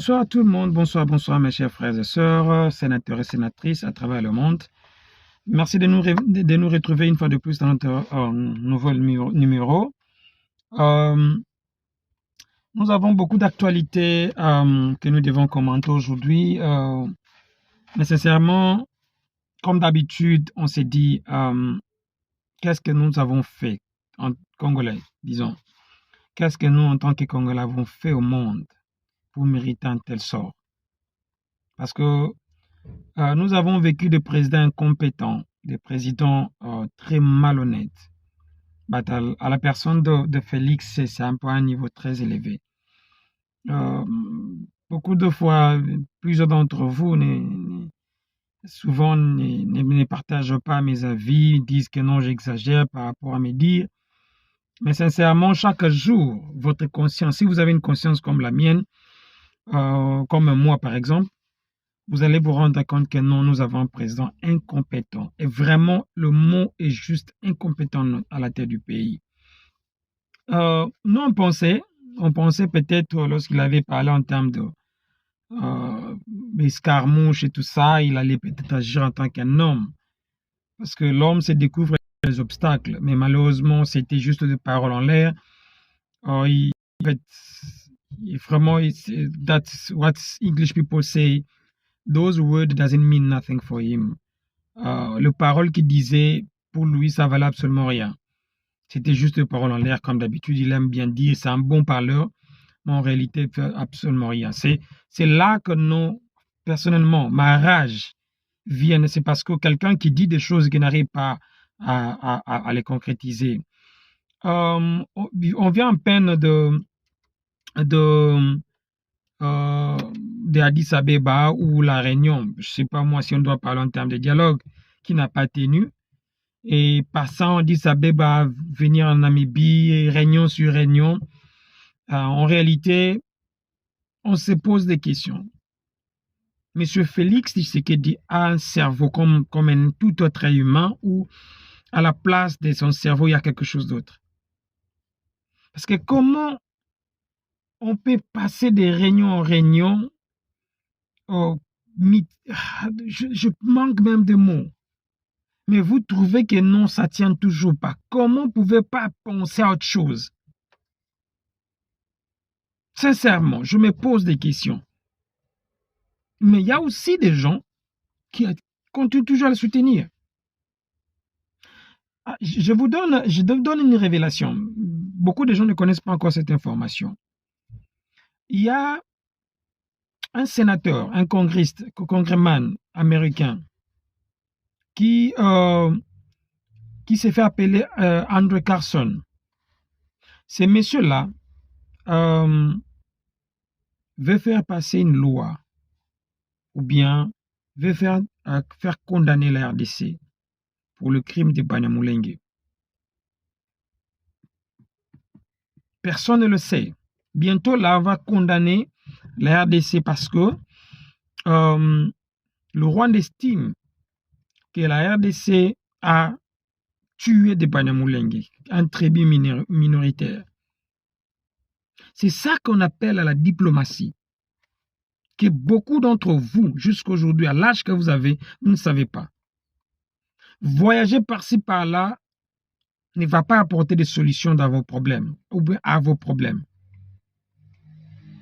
Bonsoir à tout le monde, bonsoir mes chers frères et sœurs, sénateurs et sénatrices à travers le monde. Merci de nous retrouver une fois de plus dans notre nouveau numéro. Nous avons beaucoup d'actualités que nous devons commenter aujourd'hui. Nécessairement, comme d'habitude, on s'est dit qu'est-ce que nous avons fait en Congolais, disons. Qu'est-ce que nous, en tant que Congolais, avons fait au monde pour mériter un tel sort? Parce que nous avons vécu des présidents incompétents, des présidents très malhonnêtes. À la personne de Félix, c'est un peu un niveau très élevé. Beaucoup de fois, plusieurs d'entre vous souvent ne partagent pas mes avis, disent que non, j'exagère par rapport à mes dires. Mais sincèrement, chaque jour, votre conscience, si vous avez une conscience comme la mienne, comme moi par exemple, vous allez vous rendre compte que non, nous avons un président incompétent. Et vraiment, le mot est juste incompétent à la tête du pays. Nous, on pensait peut-être lorsqu'il avait parlé en termes de escarmouches et tout ça, il allait peut-être agir en tant qu'un homme. Parce que l'homme se découvre les obstacles. Mais malheureusement, c'était juste des paroles en l'air. Vraiment, that's what English people say. Those words doesn't mean nothing for him. Le parole qu'il disait, pour lui, ça valait absolument rien. C'était juste des paroles en l'air, comme d'habitude. Il aime bien dire, c'est un bon parleur, mais en réalité, il fait absolument rien. C'est là que personnellement, ma rage vient. C'est parce que quelqu'un qui dit des choses qui n'arrive pas à les concrétiser. On vient en peine de Addis Abeba ou la Réunion, je ne sais pas moi si on doit parler en termes de dialogue, qui n'a pas tenu. Et passant Addis Abeba, venir en Namibie, réunion sur réunion, en réalité, on se pose des questions. Monsieur Félix Tshisekedi a un cerveau comme un tout autre humain où à la place de son cerveau, il y a quelque chose d'autre. Parce que comment on peut passer de réunion en réunion, je manque même de mots. Mais vous trouvez que non, ça ne tient toujours pas. Comment vous ne pouvez pas penser à autre chose? Sincèrement, je me pose des questions. Mais il y a aussi des gens qui continuent toujours à le soutenir. Je vous donne une révélation. Beaucoup de gens ne connaissent pas encore cette information. Il y a un sénateur, un congressman américain qui s'est fait appeler Andrew Carson. Ces messieurs-là veulent faire passer une loi ou bien veulent faire condamner la RDC pour le crime de Banyamulenge. Personne ne le sait. Bientôt, là, on va condamner la RDC parce que le Rwanda estime que la RDC a tué des Banyamulenge, un tribu minoritaire. C'est ça qu'on appelle à la diplomatie. Que beaucoup d'entre vous, jusqu'aujourd'hui, à l'âge que vous avez, vous ne savez pas. Voyager par-ci, par-là ne va pas apporter des solutions dans vos problèmes, ou bien à vos problèmes.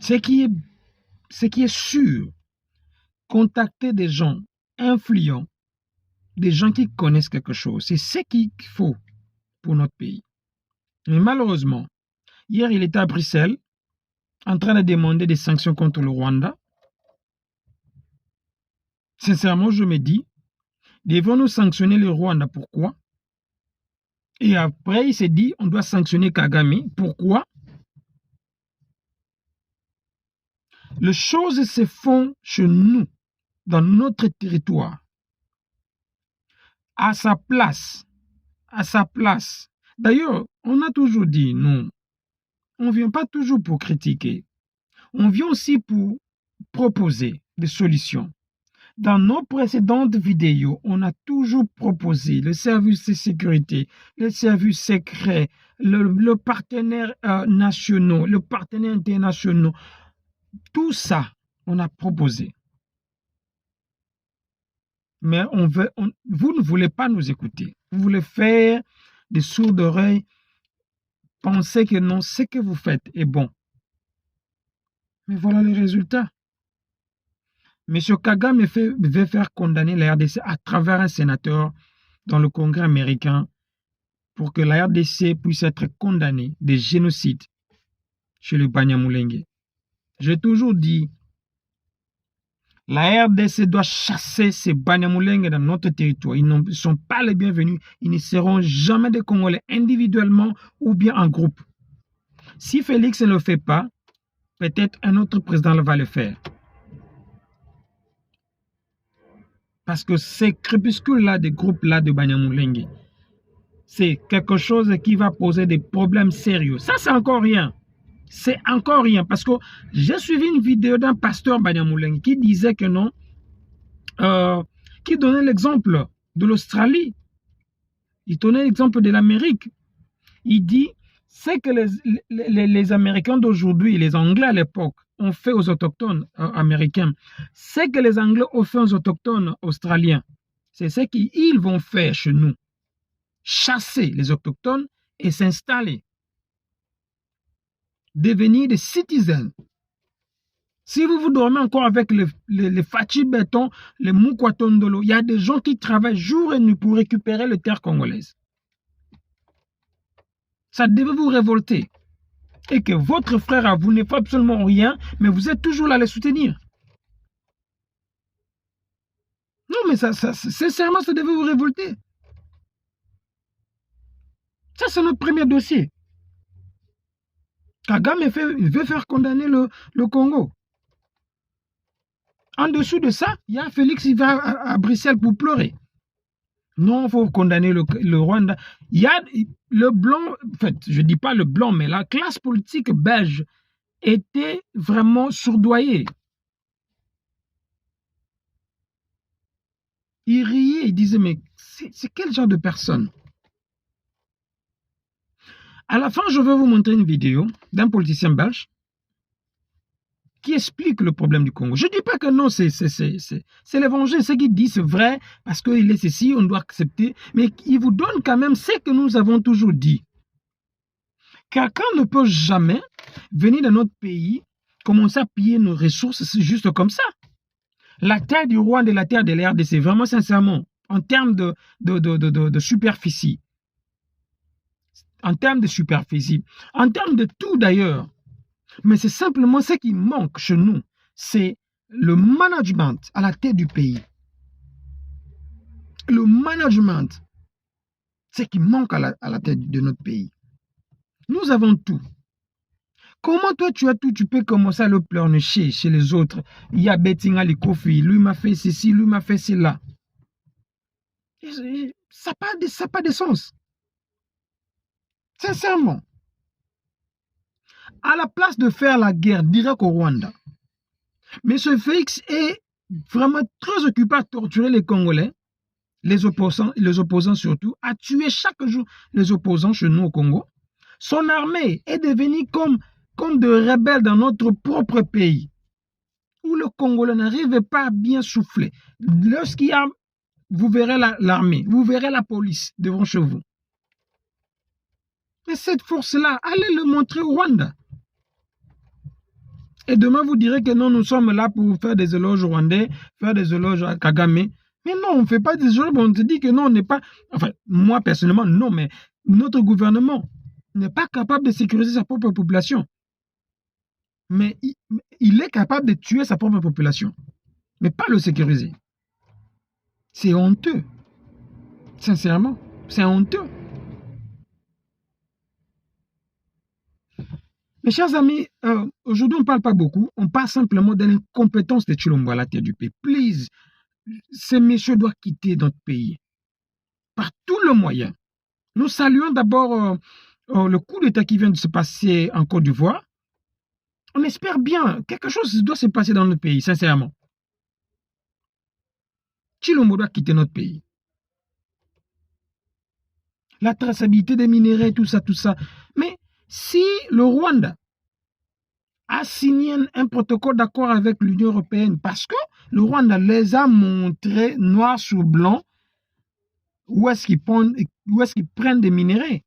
Ce qui est sûr, contacter des gens influents, des gens qui connaissent quelque chose, c'est ce qu'il faut pour notre pays. Mais malheureusement, hier, il était à Bruxelles en train de demander des sanctions contre le Rwanda. Sincèrement, je me dis, devons-nous sanctionner le Rwanda? Pourquoi? Et après, il s'est dit, on doit sanctionner Kagame. Pourquoi? Les choses se font chez nous, dans notre territoire, à sa place. D'ailleurs, on a toujours dit, non, on ne vient pas toujours pour critiquer. On vient aussi pour proposer des solutions. Dans nos précédentes vidéos, on a toujours proposé le service de sécurité, le service secret, le partenaire national, le partenaire international. Tout ça, on a proposé. Mais vous ne voulez pas nous écouter. Vous voulez faire des sourds d'oreilles, penser que non, ce que vous faites est bon. Mais voilà les résultats. M. Kagame veut faire condamner la RDC à travers un sénateur dans le Congrès américain pour que la RDC puisse être condamnée de génocide chez le Banyamulenge. J'ai toujours dit, la RDC doit chasser ces Banyamulenge dans notre territoire. Ils ne sont pas les bienvenus. Ils ne seront jamais des Congolais individuellement ou bien en groupe. Si Félix ne le fait pas, peut-être un autre président va le faire. Parce que ces crépuscules-là, des groupes-là de Banyamulenge, c'est quelque chose qui va poser des problèmes sérieux. Ça, c'est encore rien. C'est encore rien. Parce que j'ai suivi une vidéo d'un pasteur Banyamulenge qui disait que non, qui donnait l'exemple de l'Australie. Il donnait l'exemple de l'Amérique. Il dit, c'est que les Américains d'aujourd'hui, les Anglais à l'époque, ont fait aux autochtones américains. C'est que les Anglais ont fait aux autochtones australiens. C'est ce qu'ils vont faire chez nous. Chasser les autochtones et s'installer. Devenir des citizens. Si vous dormez encore avec les Fachi Béton, les Moukwatondolo, il y a des gens qui travaillent jour et nuit pour récupérer les terres congolaises. Ça devait vous révolter. Et que votre frère à vous ne fait absolument rien, mais vous êtes toujours là à les soutenir. Non, mais sincèrement, ça devait vous révolter. Ça, c'est notre premier dossier. Kagame veut faire condamner le Congo. En dessous de ça, il y a Félix qui va à Bruxelles pour pleurer. Non, il faut condamner le Rwanda. Il y a le blanc, en fait, je ne dis pas le blanc, mais la classe politique belge était vraiment sourdoyée. Ils riaient, ils disaient, mais c'est quel genre de personne? À la fin, je vais vous montrer une vidéo d'un politicien belge qui explique le problème du Congo. Je ne dis pas que non, c'est l'évangile, ce qu'il dit, c'est vrai, parce qu'il est ceci, on doit accepter, mais il vous donne quand même ce que nous avons toujours dit. Quelqu'un ne peut jamais venir dans notre pays, commencer à piller nos ressources, c'est juste comme ça. La terre du Rwanda et la terre de la RDC, vraiment sincèrement, en termes de superficie, en termes de superficie, en termes de tout d'ailleurs, mais c'est simplement ce qui manque chez nous, c'est le management à la tête du pays. Le management, c'est ce qui manque à la tête de notre pays. Nous avons tout. Comment toi tu as tout, tu peux commencer à le pleurnicher chez les autres? Il y a Bettinga Likofi, lui m'a fait ceci, lui m'a fait cela. Ça n'a pas de sens. Sincèrement. À la place de faire la guerre direct au Rwanda, M. Félix est vraiment très occupé à torturer les Congolais, les opposants surtout, à tuer chaque jour les opposants chez nous au Congo. Son armée est devenue comme de rebelles dans notre propre pays, où le Congolais n'arrive pas à bien souffler. Lorsqu'il y a, vous verrez l'armée, vous verrez la police devant chez vous. Mais cette force-là, allez le montrer au Rwanda. Et demain, vous direz que non, nous sommes là pour faire des éloges rwandais, faire des éloges à Kagame. Mais non, on ne fait pas des éloges, on se dit que non, on n'est pas... Enfin, moi, personnellement, non, mais notre gouvernement n'est pas capable de sécuriser sa propre population. Mais il est capable de tuer sa propre population, mais pas le sécuriser. C'est honteux. Sincèrement, c'est honteux. Mes chers amis, aujourd'hui on ne parle pas beaucoup, on parle simplement de l'incompétence de Tshilombo à la tête du pays. Please, ces messieurs doivent quitter notre pays par tous les moyens. Nous saluons d'abord le coup d'État qui vient de se passer en Côte d'Ivoire. On espère bien, quelque chose doit se passer dans notre pays, sincèrement. Tshilombo doit quitter notre pays. La traçabilité des minéraux, tout ça. Mais si le Rwanda a signé un protocole d'accord avec l'Union européenne parce que le Rwanda les a montré noir sur blanc où est-ce qu'ils prennent des minéraux.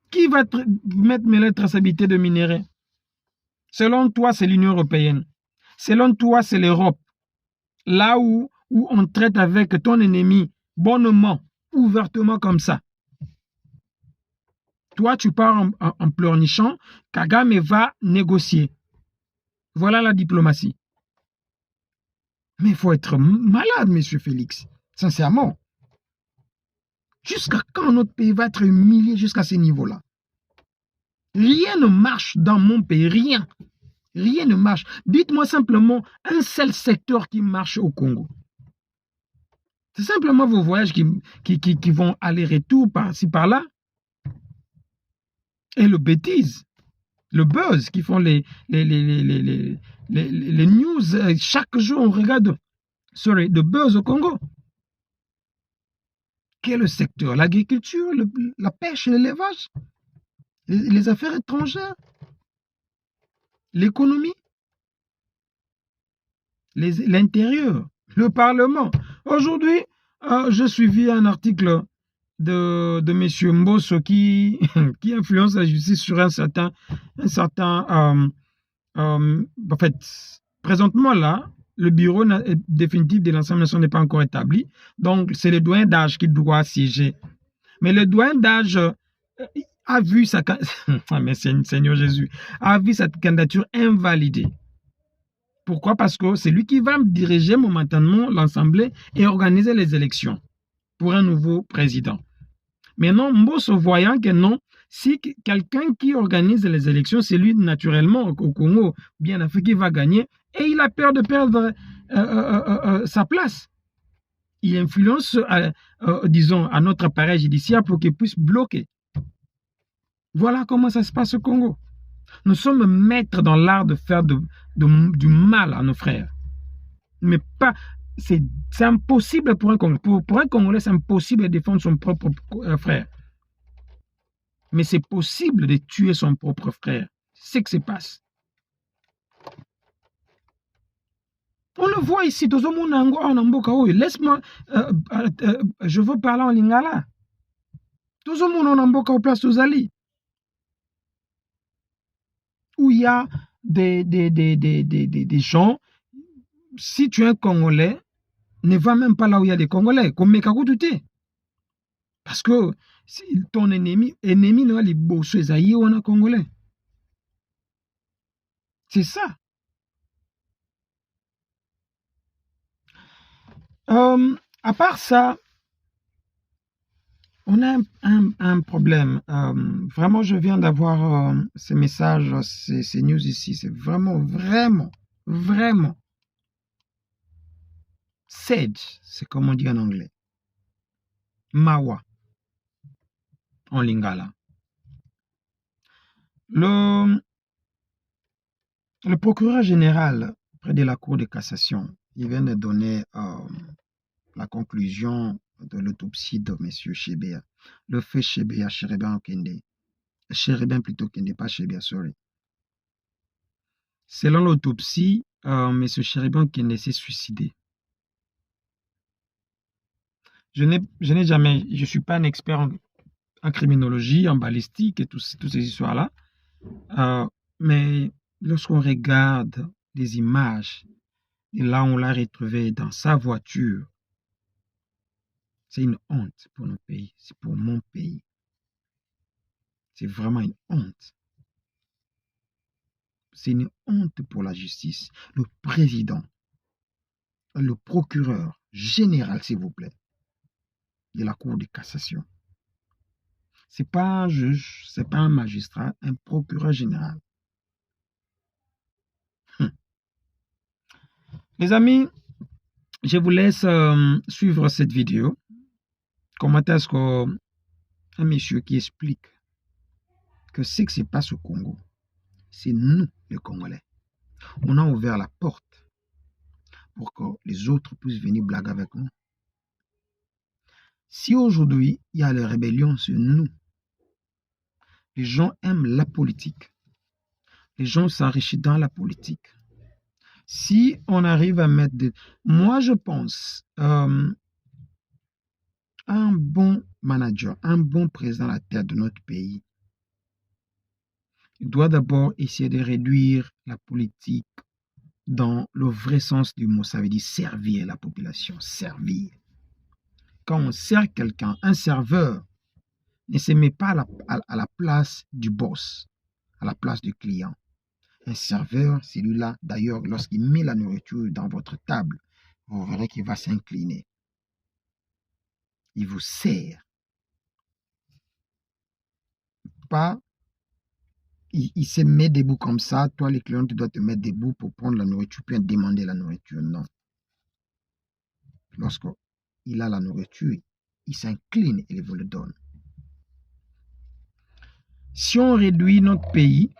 Qui va mettre la traçabilité de minéraux? Selon toi, c'est l'Union européenne. Selon toi, c'est l'Europe. Là où on traite avec ton ennemi bonnement, ouvertement comme ça. Toi, tu pars en pleurnichant, Kagame va négocier. Voilà la diplomatie. Mais il faut être malade, monsieur Félix, sincèrement. Jusqu'à quand notre pays va être humilié jusqu'à ce niveau-là? Rien ne marche dans mon pays, rien. Rien ne marche. Dites-moi simplement un seul secteur qui marche au Congo. C'est simplement vos voyages qui vont aller-retour par-ci, par-là. Et le bêtise, le buzz qui font les news. Chaque jour, on regarde le buzz au Congo. Quel est le secteur? L'agriculture, la pêche et l'élevage, les affaires étrangères, l'économie, l'intérieur, le Parlement. Aujourd'hui, j'ai suivi un article de M. Mbosso qui influence la justice sur un certain en fait, présentement là, le bureau définitif de l'Assemblée nationale n'est pas encore établi, donc c'est le doyen d'âge qui doit siéger. Mais le doyen d'âge a vu sa mais Seigneur Jésus, a vu sa candidature invalidée. Pourquoi? Parce que c'est lui qui va diriger momentanément l'Assemblée et organiser les élections pour un nouveau président. Maintenant, Mbosso voyant que non, si quelqu'un qui organise les élections, c'est lui naturellement au Congo, bien Afrique, qui va gagner, et il a peur de perdre sa place. Il influence, disons, à notre appareil judiciaire pour qu'il puisse bloquer. Voilà comment ça se passe au Congo. Nous sommes maîtres dans l'art de faire du mal à nos frères. Mais pas, c'est impossible pour un Congolais. Pour un Congolais, c'est impossible de défendre son propre frère. Mais c'est possible de tuer son propre frère. C'est ce qui se passe. On le voit ici. Laisse-moi, je veux parler en lingala. Tout le monde en Amboka au place Tozali. Où il y a des gens, si tu es un Congolais, ne va même pas là où il y a des Congolais, comme Mekakoutouté. Parce que ton ennemi n'a les beaux Aïe ou un Congolais. C'est ça. À part ça, on a un problème. Vraiment, je viens d'avoir ces messages, ces news ici. C'est vraiment sage, c'est comme on dit en anglais. Mawa, en lingala. Le procureur général près de la Cour de cassation, il vient de donner la conclusion de l'autopsie de M. Chebea. Le fait Chebea, Cherubin Kende. Cherubin plutôt Kende, pas Chebea, sorry. Selon l'autopsie, M. Cherubin Kende s'est suicidé. Je ne suis pas un expert en criminologie, en balistique et toutes ces histoires-là. Mais lorsqu'on regarde les images, et là on l'a retrouvé dans sa voiture, c'est une honte pour notre pays, c'est pour mon pays. C'est vraiment une honte. C'est une honte pour la justice. Le président, le procureur général, s'il vous plaît, de la Cour de cassation. C'est pas un juge, c'est pas un magistrat, un procureur général. Les amis, je vous laisse suivre cette vidéo. Comment est-ce qu'un monsieur qui explique que ce qui se passe au Congo, c'est nous, les Congolais. On a ouvert la porte pour que les autres puissent venir blaguer avec nous. Si aujourd'hui, il y a la rébellion sur nous, les gens aiment la politique. les gens s'enrichissent dans la politique. Si on arrive à mettre des... Moi, je pense, un bon manager, un bon président à la tête de notre pays, il doit d'abord essayer de réduire la politique dans le vrai sens du mot. Ça veut dire servir la population, servir. Quand on sert quelqu'un, un serveur ne se met pas à la place du boss, à la place du client. Un serveur, celui-là, d'ailleurs, lorsqu'il met la nourriture dans votre table, vous verrez qu'il va s'incliner. Il vous sert. Pas, il se met debout comme ça. Toi, les clients, tu dois te mettre debout pour prendre la nourriture, puis demander la nourriture. Non. Lorsqu'il a la nourriture, il s'incline et il vous le donne. Si on réduit notre pays,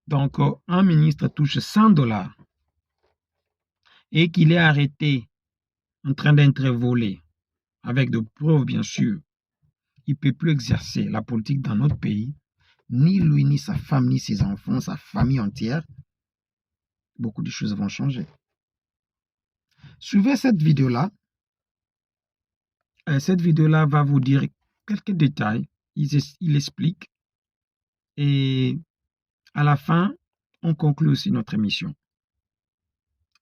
donc un ministre touche 100 $ et qu'il est arrêté en train d'être volé, avec de preuves bien sûr, il ne peut plus exercer la politique dans notre pays, ni lui, ni sa femme, ni ses enfants, sa famille entière. Beaucoup de choses vont changer. Suivez cette vidéo-là. Cette vidéo-là va vous dire quelques détails. Il explique. Et à la fin, on conclut aussi notre émission.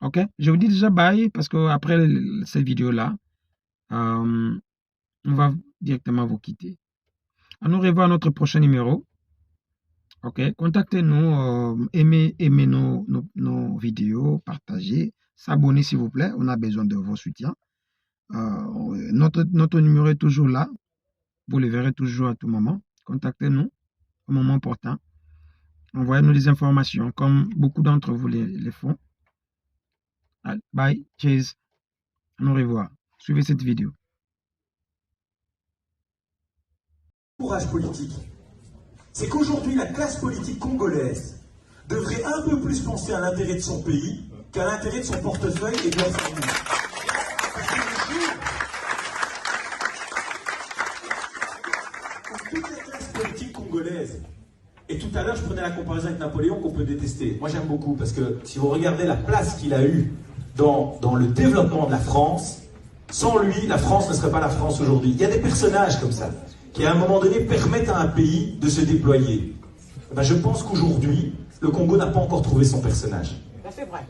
Ok? Je vous dis déjà bye parce qu'après cette vidéo-là, on va directement vous quitter. On nous revoit à notre prochain numéro. Ok? Contactez-nous, aimez nos vidéos, partagez, s'abonnez s'il vous plaît. On a besoin de vos soutiens. Notre numéro est toujours là. Vous le verrez toujours à tout moment. Contactez-nous au moment opportun. Envoyez-nous des informations comme beaucoup d'entre vous les font. Allez, bye, cheers. On nous revoit. Suivez cette vidéo. Courage politique. C'est qu'aujourd'hui, la classe politique congolaise devrait un peu plus penser à l'intérêt de son pays qu'à l'intérêt de son portefeuille et de la famille. Toute la classe politique congolaise, et tout à l'heure je prenais la comparaison avec Napoléon qu'on peut détester. Moi j'aime beaucoup parce que si vous regardez la place qu'il a eue dans le développement de la France, sans lui, la France ne serait pas la France aujourd'hui. Il y a des personnages comme ça, qui à un moment donné permettent à un pays de se déployer. Ben, je pense qu'aujourd'hui, le Congo n'a pas encore trouvé son personnage. C'est vrai.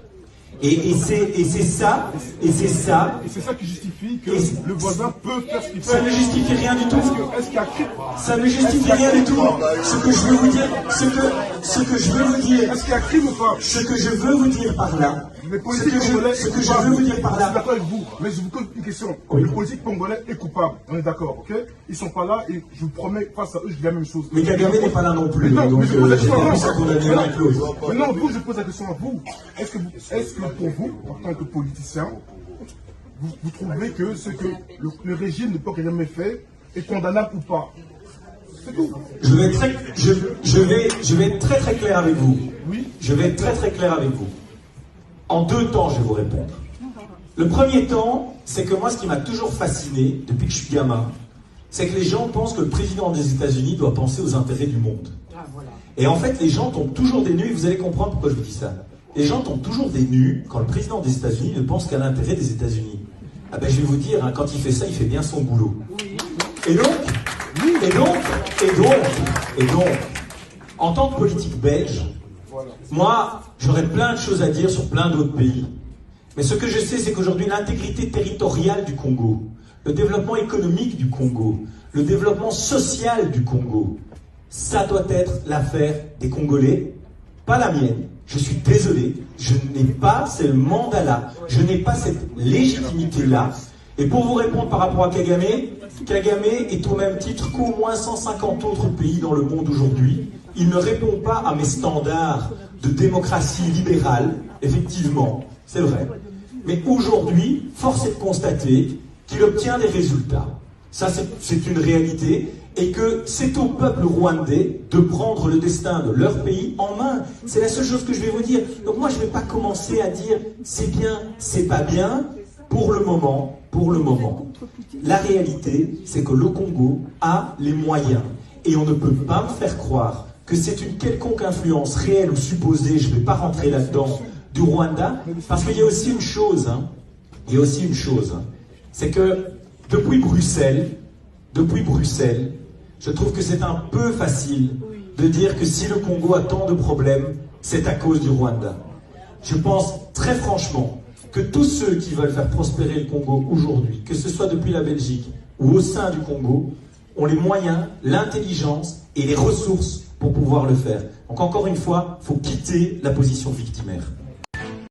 Et c'est ça. Et c'est ça qui justifie que le voisin peut faire ce qu'il fait. Ça ne justifie rien du tout. Ça ne justifie rien du tout. Ce que je veux vous dire, ce que je veux vous dire. Est-ce qu'il y a crime ou pas? Ce que je veux vous dire par là. Les politiques congolais, ce que je veux vous dire par là. Je suis d'accord avec vous, mais je vous pose une question. Oui. Le politique congolais est coupable, on est d'accord, ok? Ils sont pas là et je vous promets, face à eux, je dis la même chose. Mais Kagame n'est pas là non plus. Mais non, donc, mais je pose la question à ça condamne l'un et l'autre. vous. Mais non, vous, je pose la question à vous. Est-ce que pour vous, en tant que politicien, vous trouvez que ce que le régime de Paul Kagame fait est condamnable ou pas? C'est tout. Je vais être très très clair avec vous. Oui. Je vais être très très clair avec vous. En deux temps, je vais vous répondre. Le premier temps, c'est que moi, ce qui m'a toujours fasciné, depuis que je suis gamin, c'est que les gens pensent que le président des États-Unis doit penser aux intérêts du monde. Ah, voilà. Et en fait, les gens tombent toujours des nues, et vous allez comprendre pourquoi je vous dis ça. Les gens tombent toujours des nues quand le président des États-Unis ne pense qu'à l'intérêt des États-Unis. Ah ben, je vais vous dire, hein, quand il fait ça, il fait bien son boulot. Et donc, en tant que politique belge, moi, j'aurais plein de choses à dire sur plein d'autres pays. Mais ce que je sais, c'est qu'aujourd'hui, l'intégrité territoriale du Congo, le développement économique du Congo, le développement social du Congo, ça doit être l'affaire des Congolais, pas la mienne. Je suis désolé, je n'ai pas ce mandat-là, je n'ai pas cette légitimité-là. Et pour vous répondre par rapport à Kagame, Kagame est au même titre qu'au moins 150 autres pays dans le monde aujourd'hui. Il ne répond pas à mes standards de démocratie libérale, effectivement, c'est vrai. Mais aujourd'hui, force est de constater qu'il obtient des résultats. Ça, c'est une réalité. Et que c'est au peuple rwandais de prendre le destin de leur pays en main. C'est la seule chose que je vais vous dire. Donc moi, je ne vais pas commencer à dire c'est bien, c'est pas bien. Pour le moment, la réalité, c'est que le Congo a les moyens. Et on ne peut pas me faire croire que c'est une quelconque influence réelle ou supposée, je ne vais pas rentrer là-dedans, du Rwanda, parce qu'il y a aussi une chose, c'est que depuis Bruxelles, je trouve que c'est un peu facile de dire que si le Congo a tant de problèmes, c'est à cause du Rwanda. Je pense très franchement que tous ceux qui veulent faire prospérer le Congo aujourd'hui, que ce soit depuis la Belgique ou au sein du Congo, ont les moyens, l'intelligence et les ressources pour pouvoir le faire. Donc encore une fois, il faut quitter la position victimaire.